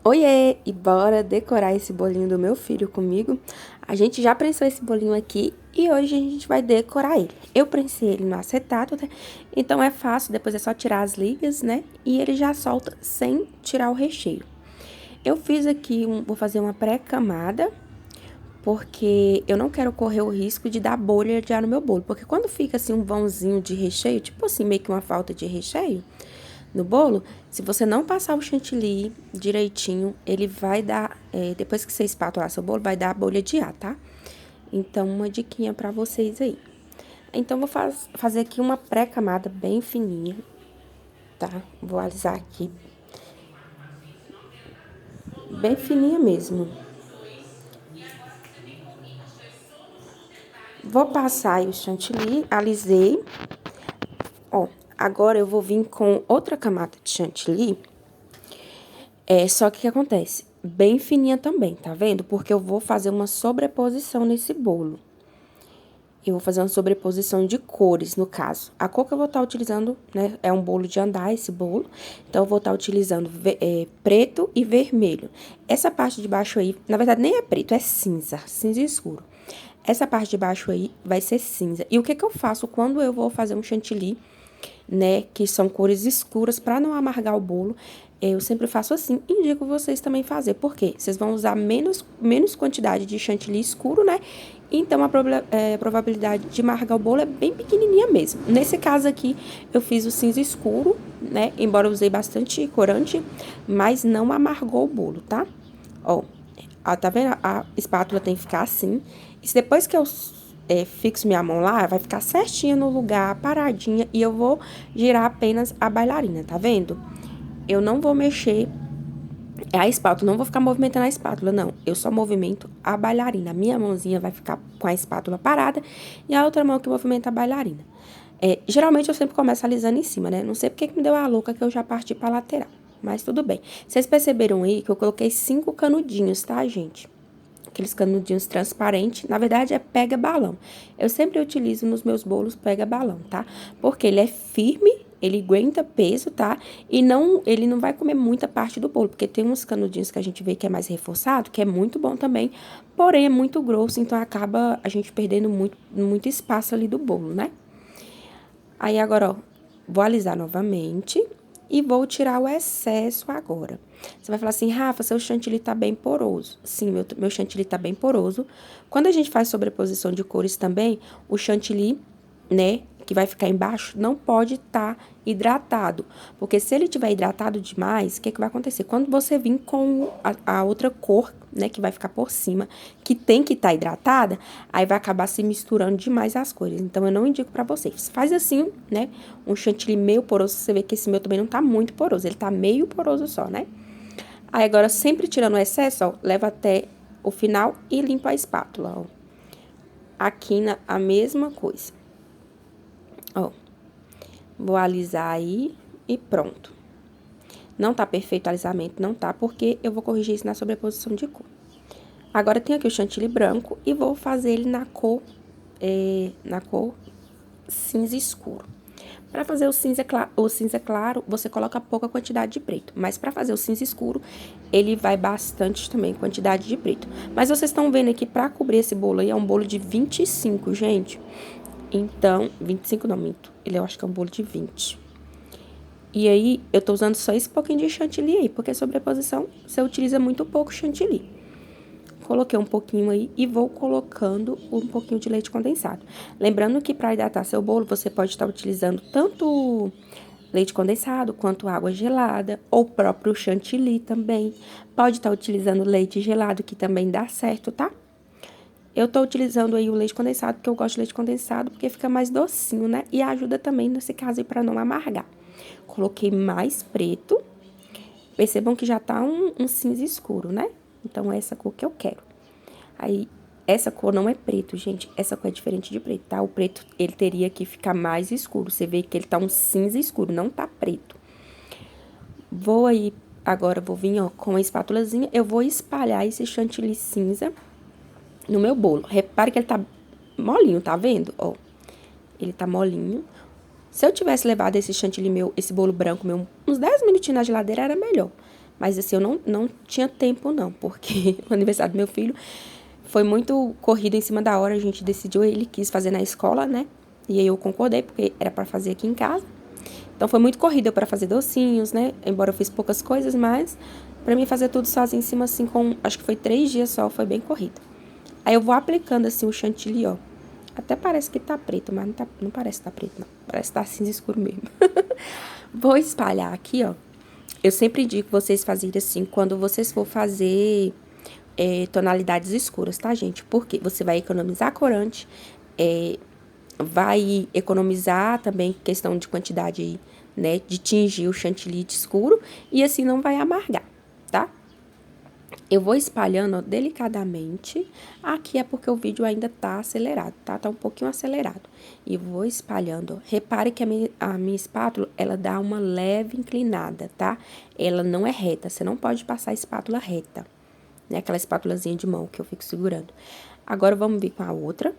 Oiê! E bora decorar esse bolinho do meu filho comigo. A gente já prensou esse bolinho aqui e hoje a gente vai decorar ele. Eu prensei ele no acetato, né? Então é fácil, depois é só tirar as ligas, né? E ele já solta sem tirar o recheio. Eu fiz aqui, vou fazer uma pré-camada, porque eu não quero correr o risco de dar bolha já no meu bolo. Porque quando fica assim um vãozinho de recheio, tipo assim, meio que uma falta de recheio no bolo, se você não passar o chantilly direitinho, ele vai dar, depois que você espatular seu bolo, vai dar a bolha de ar, tá? Então, uma diquinha pra vocês aí. Então, vou fazer aqui uma pré-camada bem fininha, tá? Vou alisar aqui, bem fininha mesmo. Vou passar aí o chantilly, alisei. Ó, agora eu vou vir com outra camada de chantilly. Só que o que acontece? Bem fininha também, tá vendo? Porque eu vou fazer uma sobreposição nesse bolo. Eu vou fazer uma sobreposição de cores, no caso. A cor que eu vou estar utilizando, né, é um bolo de andar, esse bolo. Então, eu vou estar utilizando preto e vermelho. Essa parte de baixo aí, na verdade, nem é preto, é cinza, cinza escuro. Essa parte de baixo aí vai ser cinza. E o que que eu faço quando eu vou fazer um chantilly, né, que são cores escuras, para não amargar o bolo? Eu sempre faço assim, indico vocês também fazer, porque vocês vão usar menos quantidade de chantilly escuro, né? Então, a probabilidade de amargar o bolo é bem pequenininha mesmo. Nesse caso aqui, eu fiz o cinza escuro, né? Embora eu usei bastante corante, mas não amargou o bolo, tá? Ó, tá vendo? A espátula tem que ficar assim. E depois que eu fixo minha mão lá, vai ficar certinha no lugar, paradinha, e eu vou girar apenas a bailarina, tá vendo? Eu não vou mexer a espátula, não vou ficar movimentando a espátula, não. Eu só movimento a bailarina. A minha mãozinha vai ficar com a espátula parada e a outra mão que movimenta a bailarina. Geralmente eu sempre começo alisando em cima, né? Não sei porque que me deu a louca que eu já parti pra lateral. Mas tudo bem. Vocês perceberam aí que eu coloquei 5 canudinhos, tá, gente? Aqueles canudinhos transparentes. Na verdade, é pega-balão. Eu sempre utilizo nos meus bolos pega-balão, tá? Porque ele é firme, ele aguenta peso, tá? E ele não vai comer muita parte do bolo, porque tem uns canudinhos que a gente vê que é mais reforçado, que é muito bom também, porém é muito grosso, então acaba a gente perdendo muito espaço ali do bolo, né? Aí agora, ó, vou alisar novamente e vou tirar o excesso agora. Você vai falar assim, Rafa, seu chantilly tá bem poroso. Sim, meu chantilly tá bem poroso. Quando a gente faz sobreposição de cores também, o chantilly, né, que vai ficar embaixo, não pode estar hidratado. Porque se ele tiver hidratado demais, o que que vai acontecer? Quando você vir com a outra cor, né, que vai ficar por cima, que tem que estar hidratada, aí vai acabar se misturando demais as cores. Então, eu não indico pra vocês. Faz assim, né, um chantilly meio poroso, você vê que esse meu também não tá muito poroso, ele tá meio poroso só, né? Aí, agora, sempre tirando o excesso, ó, leva até o final e limpa a espátula, ó. Aqui a mesma coisa. Ó, vou alisar aí e pronto. Não tá perfeito o alisamento, não tá, porque eu vou corrigir isso na sobreposição de cor. Agora, tem aqui o chantilly branco e vou fazer ele na cor cinza escuro. Para fazer o cinza claro, você coloca pouca quantidade de preto. Mas para fazer o cinza escuro, ele vai bastante também, quantidade de preto. Mas vocês estão vendo aqui, para cobrir esse bolo aí, é um bolo de 25, gente. Então, 25 não, minto. Eu acho que é um bolo de 20. E aí, eu tô usando só esse pouquinho de chantilly aí, porque sobreposição, você utiliza muito pouco chantilly. Coloquei um pouquinho aí e vou colocando um pouquinho de leite condensado. Lembrando que para hidratar seu bolo, você pode estar utilizando tanto leite condensado quanto água gelada, ou próprio chantilly também. Pode estar utilizando leite gelado, que também dá certo, tá? Eu tô utilizando aí o leite condensado, porque eu gosto de leite condensado, porque fica mais docinho, né? E ajuda também, nesse caso aí, para não amargar. Coloquei mais preto. Percebam que já tá um cinza escuro, né? Então, é essa cor que eu quero. Aí, essa cor não é preto, gente. Essa cor é diferente de preto, tá? O preto, ele teria que ficar mais escuro. Você vê que ele tá um cinza escuro, não tá preto. Agora vou vir, ó, com a espátulazinha. Eu vou espalhar esse chantilly cinza no meu bolo. Repare que ele tá molinho, tá vendo? Ó, ele tá molinho. Se eu tivesse levado esse chantilly esse bolo branco meu, uns 10 minutinhos na geladeira, era melhor. Mas, assim, eu não tinha tempo, não, porque o aniversário do meu filho foi muito corrido em cima da hora. A gente decidiu, ele quis fazer na escola, né? E aí eu concordei, porque era pra fazer aqui em casa. Então, foi muito corrido para fazer docinhos, né? Embora eu fiz poucas coisas, mas pra mim fazer tudo sozinho em cima, assim, acho que foi 3 dias só, foi bem corrido. Aí eu vou aplicando, assim, o chantilly, ó. Até parece que tá preto, mas não parece que tá preto, não. Parece que tá cinza escuro mesmo. Vou espalhar aqui, ó. Eu sempre indico vocês fazerem assim, quando vocês for fazer tonalidades escuras, tá, gente? Porque você vai economizar corante, vai economizar também questão de quantidade, né, de tingir o chantilly de escuro, e assim não vai amargar, tá? Eu vou espalhando, ó, delicadamente. Aqui é porque o vídeo ainda tá acelerado, tá? Tá um pouquinho acelerado. E vou espalhando, ó. Repare que a minha espátula, ela dá uma leve inclinada, tá? Ela não é reta, você não pode passar a espátula reta, né? Aquela espátulazinha de mão que eu fico segurando. Agora, vamos vir com a outra.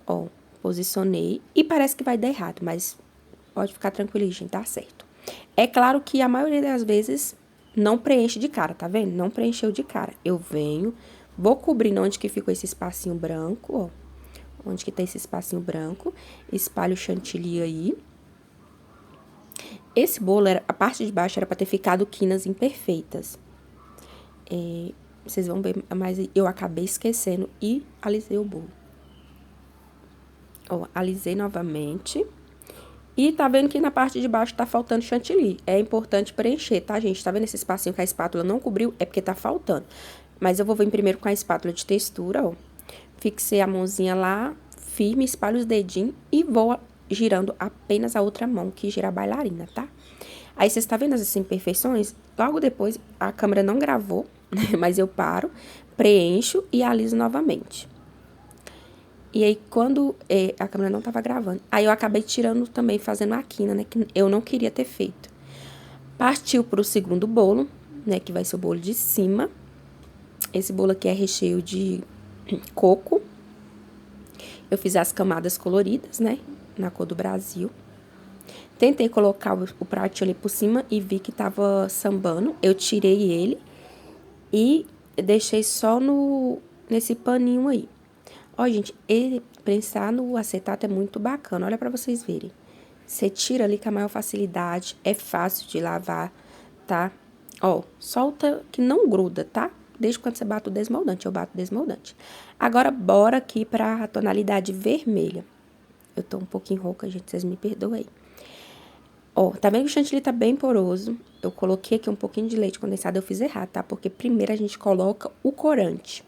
Ó, posicionei. E parece que vai dar errado, mas pode ficar tranquilo, gente, tá certo. É claro que a maioria das vezes não preenche de cara, tá vendo? Não preencheu de cara. Eu venho, vou cobrindo onde que ficou esse espacinho branco, ó. Onde que tá esse espacinho branco. Espalho o chantilly aí. Esse bolo, a parte de baixo era pra ter ficado quinas imperfeitas. Vocês vão ver, mas eu acabei esquecendo e alisei o bolo. Ó, alisei novamente. E tá vendo que na parte de baixo tá faltando chantilly. É importante preencher, tá, gente? Tá vendo esse espacinho que a espátula não cobriu? É porque tá faltando. Mas eu vou vir primeiro com a espátula de textura, ó. Fixei a mãozinha lá, firme, espalho os dedinhos e vou girando apenas a outra mão, que gira a bailarina, tá? Aí, vocês tá vendo as imperfeições? Logo depois, a câmera não gravou, né? Mas eu paro, preencho e aliso novamente. E aí, quando a câmera não tava gravando, aí eu acabei tirando também, fazendo a quina, né, que eu não queria ter feito. Partiu pro segundo bolo, né, que vai ser o bolo de cima. Esse bolo aqui é recheio de coco. Eu fiz as camadas coloridas, né, na cor do Brasil. Tentei colocar o pratinho ali por cima e vi que tava sambando. Eu tirei ele e deixei só nesse paninho aí. Ó, gente, prensar no acetato é muito bacana, olha pra vocês verem. Você tira ali com a maior facilidade, é fácil de lavar, tá? Ó, solta que não gruda, tá? Desde quando você bate o desmoldante, eu bato o desmoldante. Agora, bora aqui pra tonalidade vermelha. Eu tô um pouquinho rouca, gente, vocês me perdoem. Ó, tá vendo que o chantilly tá bem poroso? Eu coloquei aqui um pouquinho de leite condensado, eu fiz errado, tá? Porque primeiro a gente coloca o corante,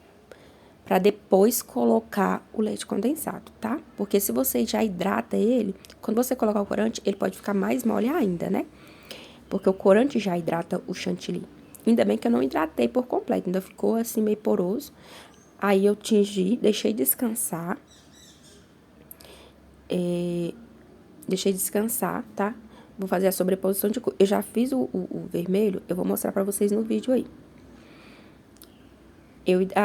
pra depois colocar o leite condensado, tá? Porque se você já hidrata ele, quando você colocar o corante, ele pode ficar mais mole ainda, né? Porque o corante já hidrata o chantilly. Ainda bem que eu não hidratei por completo, ainda ficou assim meio poroso. Aí eu tingi, deixei descansar. Deixei descansar, tá? Vou fazer a sobreposição de cor. Eu já fiz o vermelho, eu vou mostrar pra vocês no vídeo aí.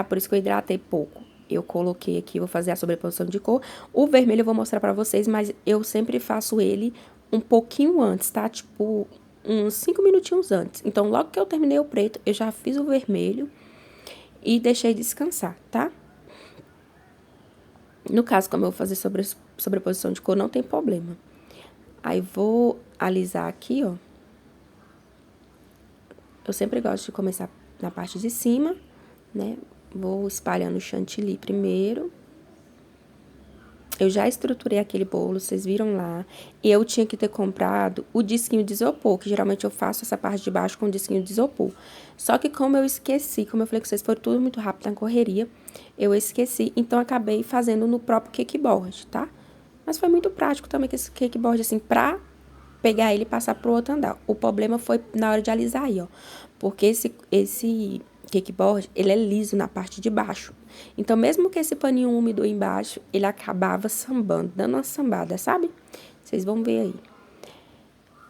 Por isso que eu hidratei pouco. Eu coloquei aqui, vou fazer a sobreposição de cor. O vermelho eu vou mostrar pra vocês, mas eu sempre faço ele um pouquinho antes, tá? Tipo, uns 5 minutinhos antes. Então, logo que eu terminei o preto, eu já fiz o vermelho e deixei descansar, tá? No caso, como eu vou fazer sobreposição de cor, não tem problema. Aí, vou alisar aqui, ó. Eu sempre gosto de começar na parte de cima, né? Vou espalhando o chantilly primeiro. Eu já estruturei aquele bolo, vocês viram lá. E eu tinha que ter comprado o disquinho de isopor, que geralmente eu faço essa parte de baixo com o disquinho de isopor. Só que como eu esqueci, como eu falei que vocês foram tudo muito rápido na correria, eu esqueci, então acabei fazendo no próprio cakeboard, tá? Mas foi muito prático também que esse cakeboard, assim, pra pegar ele e passar pro outro andar. O problema foi na hora de alisar aí, ó. Porque esse cakeboard, ele é liso na parte de baixo. Então, mesmo que esse paninho úmido embaixo, ele acabava sambando, dando uma sambada, sabe? Vocês vão ver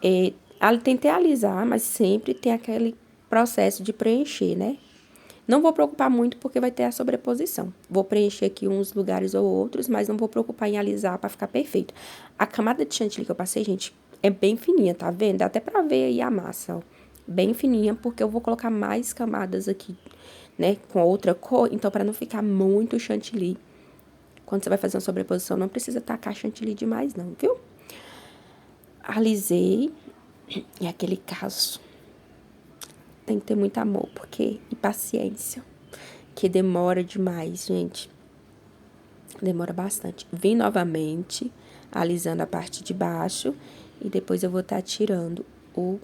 aí. Tentei alisar, mas sempre tem aquele processo de preencher, né? Não vou preocupar muito porque vai ter a sobreposição. Vou preencher aqui uns lugares ou outros, mas não vou preocupar em alisar pra ficar perfeito. A camada de chantilly que eu passei, gente, é bem fininha, tá vendo? Dá até pra ver aí a massa, ó. bem fininha, porque eu vou colocar mais camadas aqui, né, com outra cor, então para não ficar muito chantilly. Quando você vai fazer uma sobreposição, não precisa tacar chantilly demais não, viu? Alisei, e aquele caso tem que ter muito amor, e paciência, que demora demais, gente. Demora bastante. Vim novamente, alisando a parte de baixo, e depois eu vou estar tirando o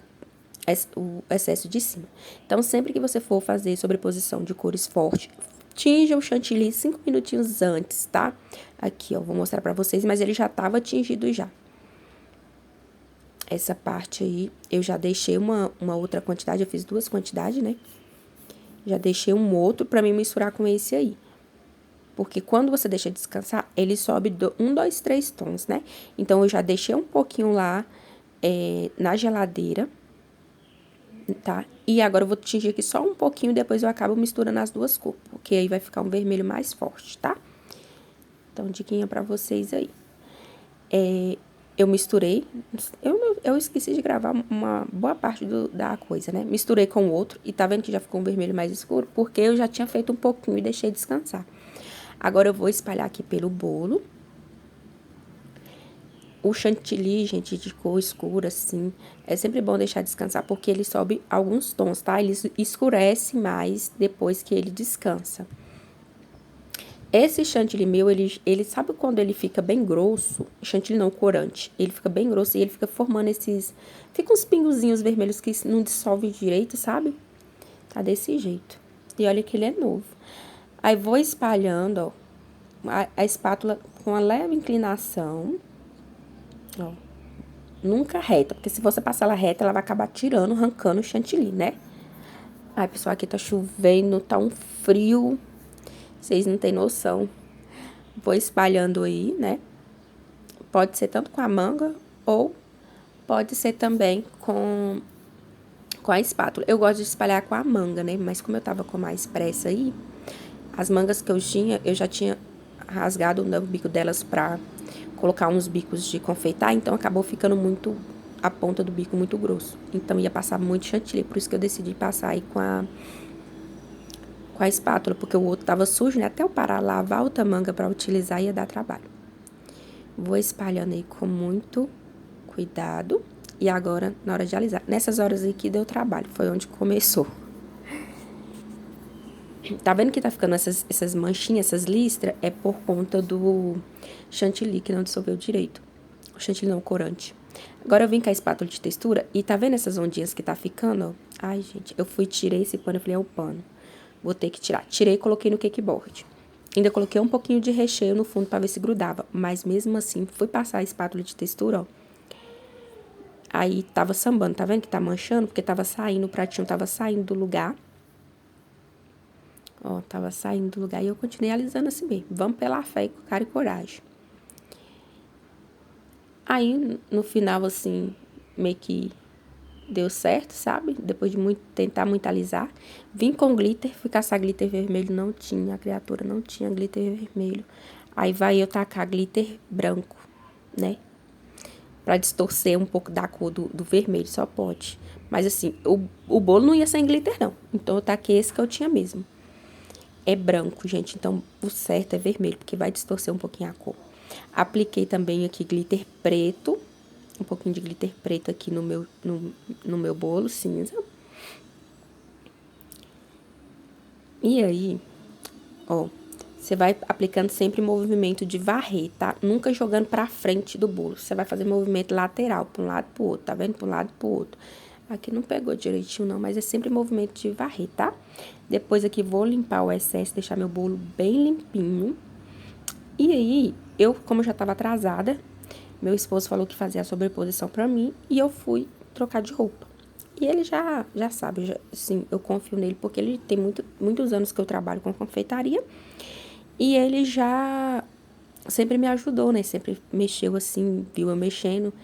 excesso de cima. Então, sempre que você for fazer sobreposição de cores fortes, tinja o chantilly 5 minutinhos antes, tá? Aqui, ó, vou mostrar pra vocês, mas ele já tava tingido já. Essa parte aí, eu já deixei uma outra quantidade, eu fiz 2 quantidades, né? Já deixei um outro pra mim misturar com esse aí. Porque quando você deixa descansar, ele sobe 1, 2, 3 tons, né? Então, eu já deixei um pouquinho lá na geladeira, tá? E agora eu vou tingir aqui só um pouquinho, depois eu acabo misturando as duas cores, porque aí vai ficar um vermelho mais forte, tá? Então, diquinha pra vocês aí. Eu misturei, eu esqueci de gravar uma boa parte da coisa, né? Misturei com o outro, e tá vendo que já ficou um vermelho mais escuro? Porque eu já tinha feito um pouquinho e deixei descansar. Agora, eu vou espalhar aqui pelo bolo. O chantilly, gente, de cor escura, assim, é sempre bom deixar descansar, porque ele sobe alguns tons, tá? Ele escurece mais depois que ele descansa. Esse chantilly meu, ele sabe quando ele fica bem grosso? Chantilly não, corante. Ele fica bem grosso e ele fica formando esses... Fica uns pingozinhos vermelhos que não dissolvem direito, sabe? Tá desse jeito. E olha que ele é novo. Aí, vou espalhando, ó, a espátula com uma leve inclinação, ó. Nunca reta, porque se você passar ela reta, ela vai acabar tirando, arrancando o chantilly, né? Ai, pessoal, aqui tá chovendo, tá um frio. Vocês não têm noção. Vou espalhando aí, né? Pode ser tanto com a manga ou pode ser também com a espátula. Eu gosto de espalhar com a manga, né? Mas como eu tava com mais pressa aí, as mangas que eu já tinha rasgado o bico delas pra colocar uns bicos de confeitar, então acabou ficando muito, a ponta do bico muito grosso. Então ia passar muito chantilly, por isso que eu decidi passar aí com a espátula, porque o outro tava sujo, né? Até eu parar, lavar outra manga pra utilizar ia dar trabalho. Vou espalhando aí com muito cuidado. E agora, na hora de alisar. Nessas horas aí que deu trabalho, foi onde começou. Tá vendo que tá ficando essas manchinhas, essas listras? É por conta do chantilly que não dissolveu direito. O chantilly não, o corante. Agora eu vim com a espátula de textura e tá vendo essas ondinhas que tá ficando, ó? Ai, gente, eu tirei esse pano, eu falei, é o pano. Vou ter que tirar. Tirei e coloquei no cake board. Ainda coloquei um pouquinho de recheio no fundo pra ver se grudava. Mas mesmo assim, fui passar a espátula de textura, ó. Aí tava sambando, tá vendo que tá manchando? Porque tava saindo, o pratinho tava saindo do lugar. Ó, tava saindo do lugar e eu continuei alisando assim mesmo. Vamos pela fé e com cara e coragem. Aí, no final, assim, meio que deu certo, sabe? Depois de tentar muito alisar. Vim com glitter, fui caçar glitter vermelho, não tinha. A criatura não tinha glitter vermelho. Aí vai eu tacar glitter branco, né? Pra distorcer um pouco da cor do vermelho, só pode. Mas assim, o bolo não ia sem glitter, não. Então, eu taquei esse que eu tinha mesmo. É branco, gente, então o certo é vermelho, porque vai distorcer um pouquinho a cor. Apliquei também aqui glitter preto, um pouquinho de glitter preto aqui no meu bolo cinza. E aí, ó, você vai aplicando sempre movimento de varrer, tá? Nunca jogando pra frente do bolo. Você vai fazer movimento lateral, pra um lado e pro outro, tá vendo? Pra um lado e pro outro. Aqui não pegou direitinho não, mas é sempre movimento de varrer, tá? Depois aqui vou limpar o excesso, deixar meu bolo bem limpinho. E aí, como eu já tava atrasada, meu esposo falou que fazia a sobreposição pra mim e eu fui trocar de roupa. E ele já sabe, assim, eu confio nele porque ele tem muitos anos que eu trabalho com confeitaria. E ele já sempre me ajudou, né? Sempre mexeu assim, viu eu mexendo.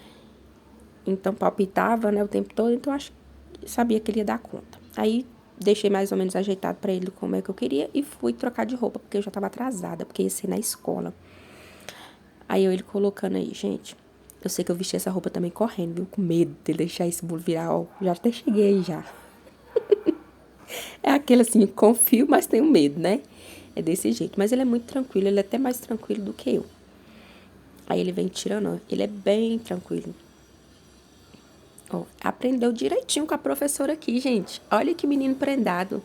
Então, palpitava, né, o tempo todo. Então, sabia que ele ia dar conta. Aí, deixei mais ou menos ajeitado pra ele como é que eu queria. E fui trocar de roupa, porque eu já tava atrasada. Porque ia ser na escola. Aí, ele colocando aí, gente. Eu sei que eu vesti essa roupa também correndo, viu? Com medo de deixar esse bolo virar, ó. Já até cheguei já. É aquele assim, confio, mas tenho medo, né? É desse jeito. Mas ele é muito tranquilo, ele é até mais tranquilo do que eu. Aí ele vem tirando, ó. Ele é bem tranquilo. Ó, aprendeu direitinho com a professora aqui, gente. Olha que menino prendado.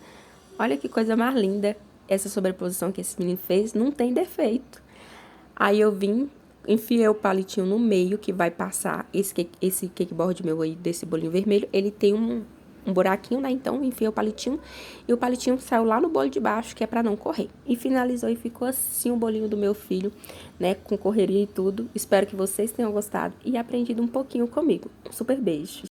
Olha que coisa mais linda. Essa sobreposição que esse menino fez não tem defeito. Aí eu vim, enfiei o palitinho no meio, que vai passar esse cake board meu aí, desse bolinho vermelho. Ele tem um buraquinho, né? Então, enfiei o palitinho. E o palitinho saiu lá no bolo de baixo, que é pra não correr. E finalizou e ficou assim o bolinho do meu filho, né? Com correria e tudo. Espero que vocês tenham gostado e aprendido um pouquinho comigo. Um super beijo.